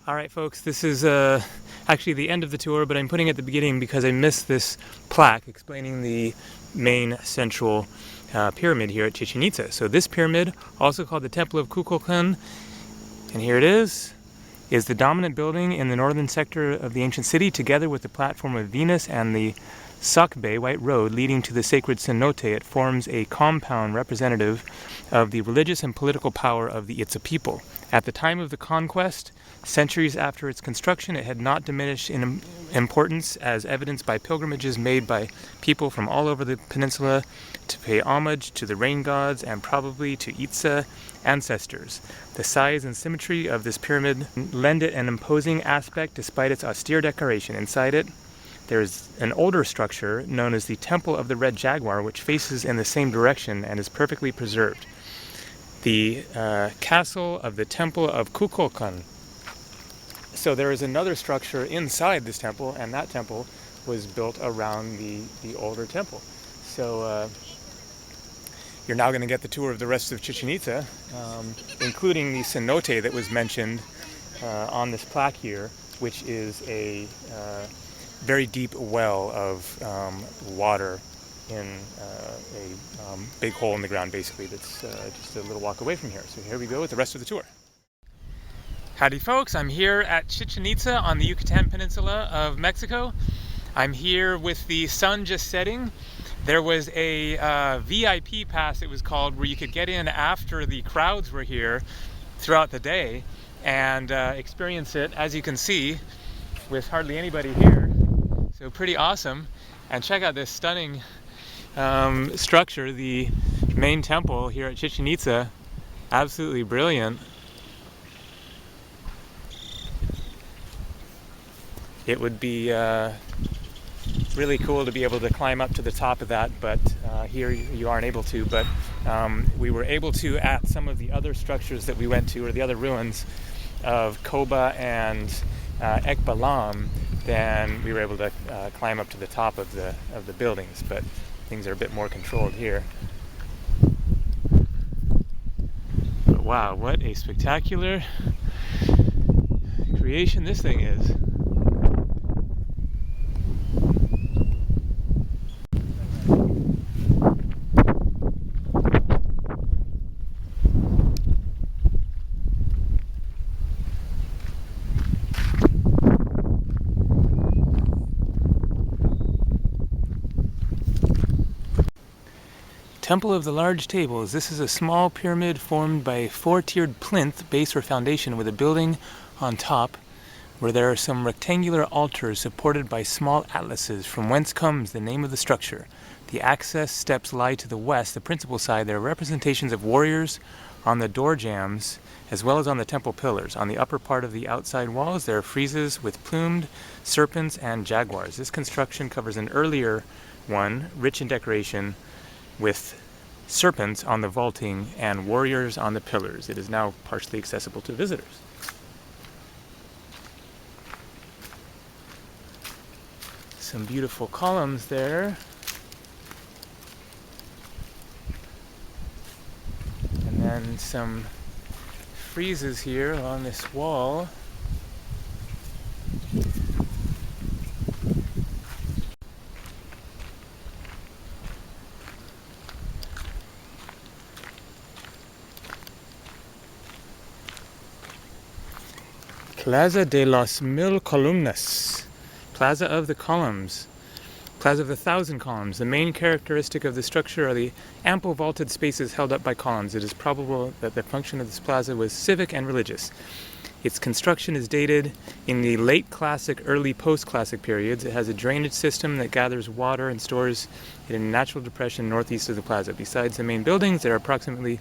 All right, folks, this is actually the end of the tour, but I'm putting it at the beginning because I missed this plaque explaining the main central pyramid here at Chichen Itza. So this pyramid, also called the Temple of Kukulkan, and here it is the dominant building in the northern sector of the ancient city, together with the platform of Venus and the Sakbe White Road leading to the sacred Cenote. It forms a compound representative of the religious and political power of the Itza people. At the time of the conquest, centuries after its construction, it had not diminished in importance, as evidenced by pilgrimages made by people from all over the peninsula to pay homage to the rain gods and probably to Itza ancestors. The size and symmetry of this pyramid lend it an imposing aspect despite its austere decoration. Inside it, there is an older structure known as the Temple of the Red Jaguar, which faces in the same direction and is perfectly preserved. The castle of the Temple of Kukulkan. So there is another structure inside this temple, and that temple was built around the older temple. So you're now going to get the tour of the rest of Chichen Itza, including the cenote that was mentioned on this plaque here, which is a very deep well of water in a big hole in the ground, basically, that's just a little walk away from here. So here we go with the rest of the tour. Howdy folks, I'm here at Chichen Itza on the Yucatan Peninsula of Mexico. I'm here with the sun just setting. There was a VIP pass, it was called, where you could get in after the crowds were here throughout the day and experience it, as you can see, with hardly anybody here. So pretty awesome. And check out this stunning structure, the main temple here at Chichen Itza. Absolutely brilliant. It would be really cool to be able to climb up to the top of that, but here you aren't able to. But we were able to at some of the other structures that we went to, or the other ruins of Koba and Ekbalam. Then we were able to climb up to the top of the buildings, but things are a bit more controlled here. But wow, what a spectacular creation this thing is. Temple of the Large Tables. This is a small pyramid formed by a four-tiered plinth, base or foundation, with a building on top where there are some rectangular altars supported by small atlases, from whence comes the name of the structure. The access steps lie to the west, the principal side. There are representations of warriors on the door jambs as well as on the temple pillars. On the upper part of the outside walls there are friezes with plumed serpents and jaguars. This construction covers an earlier one, rich in decoration, with serpents on the vaulting and warriors on the pillars. It is now partially accessible to visitors. Some beautiful columns there. And then some friezes here along this wall. Plaza de las Mil Columnas, Plaza of the Columns, Plaza of the Thousand Columns. The main characteristic of the structure are the ample vaulted spaces held up by columns. It is probable that the function of this plaza was civic and religious. Its construction is dated in the late classic, early post-classic periods. It has a drainage system that gathers water and stores it in a natural depression northeast of the plaza. Besides the main buildings, there are approximately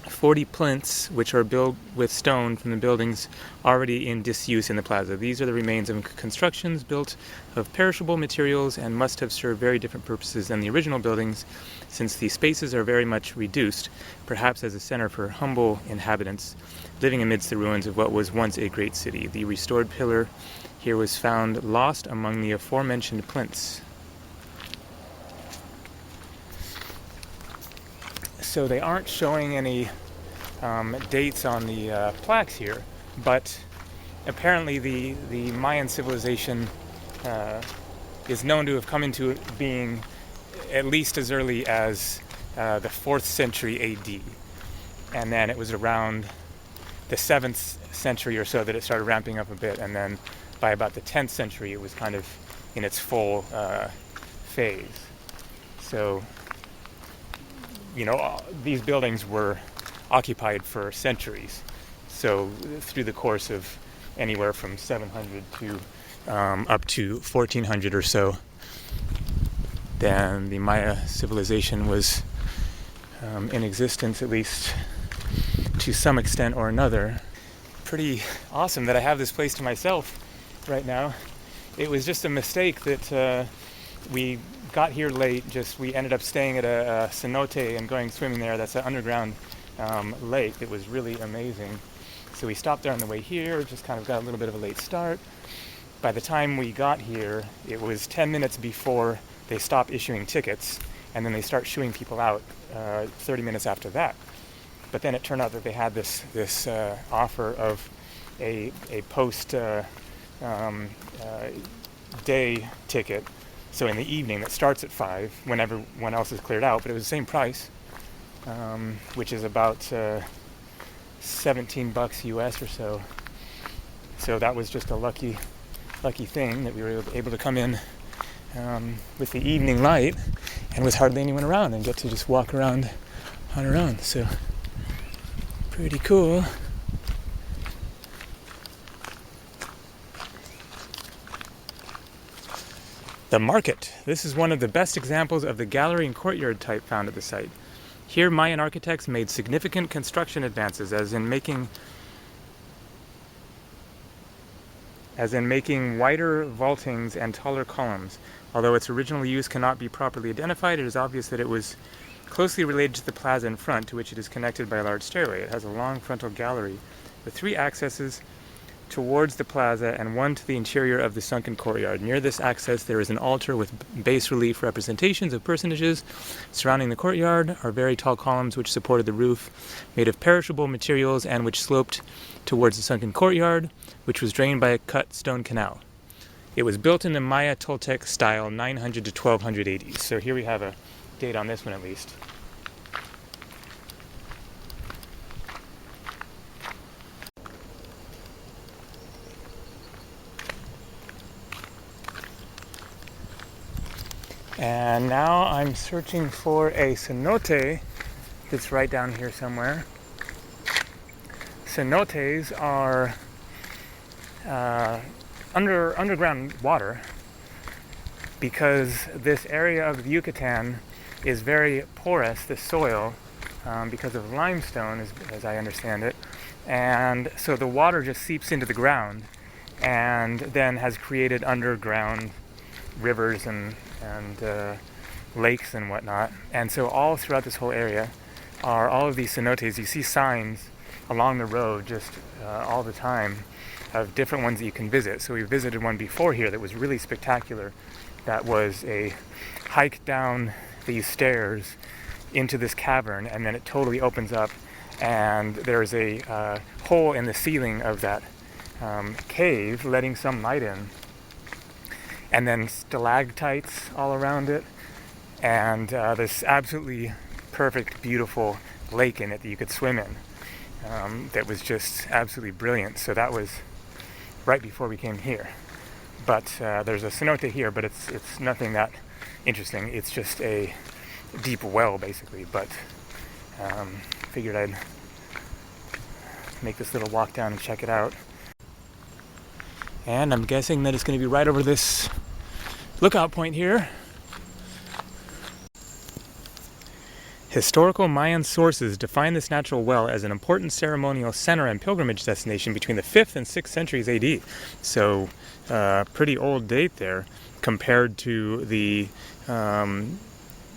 40 plinths, which are built with stone from the buildings already in disuse in the plaza. These are the remains of constructions built of perishable materials and must have served very different purposes than the original buildings, since the spaces are very much reduced, perhaps as a center for humble inhabitants living amidst the ruins of what was once a great city. The restored pillar here was found lost among the aforementioned plinths. So they aren't showing any dates on the plaques here, but apparently the Mayan civilization is known to have come into being at least as early as the 4th century AD. And then it was around the 7th century or so that it started ramping up a bit, and then by about the 10th century it was kind of in its full phase. So, you know, these buildings were occupied for centuries. So through the course of anywhere from 700 to up to 1400 or so, then the Maya civilization was in existence, at least to some extent or another. Pretty awesome that I have this place to myself right now. It was just a mistake that we got here late. We ended up staying at a cenote and going swimming there. That's an underground lake. It was really amazing. So we stopped there on the way here, just kind of got a little bit of a late start. By the time we got here, it was 10 minutes before they stop issuing tickets, and then they start shooing people out 30 minutes after that. But then it turned out that they had this offer of a post day ticket, so in the evening that starts at 5 when everyone else is cleared out, but it was the same price, which is about $17 US or so. So that was just a lucky thing that we were able to come in with the evening light, and with hardly anyone around, and get to just walk around on our own. So pretty cool. The market. This is one of the best examples of the gallery and courtyard type found at the site. Here, Mayan architects made significant construction advances, as in making wider vaultings and taller columns. Although its original use cannot be properly identified, it is obvious that it was closely related to the plaza in front, to which it is connected by a large stairway. It has a long frontal gallery with 3 accesses towards the plaza and 1 to the interior of the sunken courtyard. Near this access there is an altar with bas-relief representations of personages. Surrounding the courtyard are very tall columns which supported the roof, made of perishable materials, and which sloped towards the sunken courtyard, which was drained by a cut stone canal. It was built in the Maya Toltec style, 900 to 1200 AD. So here we have a date on this one at least. And now I'm searching for a cenote that's right down here somewhere. Cenotes are underground water, because this area of the Yucatan is very porous, the soil, because of limestone, as I understand it. And so the water just seeps into the ground and then has created underground rivers and lakes and whatnot. And so all throughout this whole area are all of these cenotes. You see signs along the road just all the time of different ones that you can visit. So we visited one before here that was really spectacular. That was a hike down these stairs into this cavern, and then it totally opens up, and there's a hole in the ceiling of that cave letting some light in, and then stalactites all around it, and this absolutely perfect, beautiful lake in it that you could swim in. That was just absolutely brilliant. So that was right before we came here. But there's a cenote here, but it's nothing that interesting. It's just a deep well, basically. But figured I'd make this little walk down and check it out. And I'm guessing that it's going to be right over this lookout point here. Historical Mayan sources define this natural well as an important ceremonial center and pilgrimage destination between the 5th and 6th centuries AD. So, pretty old date there compared to the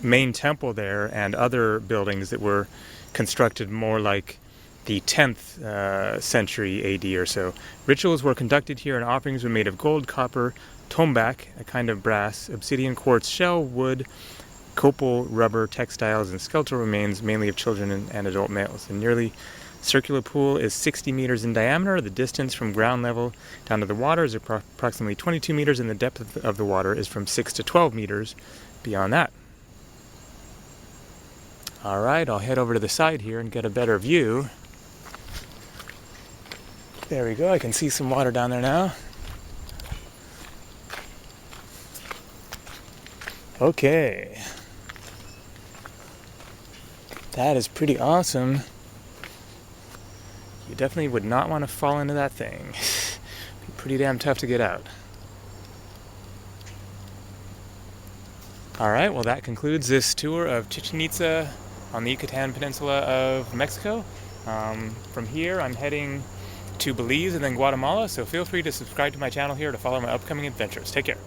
main temple there and other buildings that were constructed more like the 10th century AD or so. Rituals were conducted here and offerings were made of gold, copper, tombak, a kind of brass, obsidian, quartz, shell, wood, copal, rubber, textiles, and skeletal remains, mainly of children and adult males. And nearly circular pool is 60 meters in diameter. The distance from ground level down to the water is approximately 22 meters, and the depth of the water is from 6 to 12 meters beyond that. All right, I'll head over to the side here and get a better view. There we go, I can see some water down there now. Okay. That is pretty awesome. You definitely would not want to fall into that thing. It'd be pretty damn tough to get out. Alright, well that concludes this tour of Chichen Itza on the Yucatan Peninsula of Mexico. From here I'm heading to Belize and then Guatemala, so feel free to subscribe to my channel here to follow my upcoming adventures. Take care.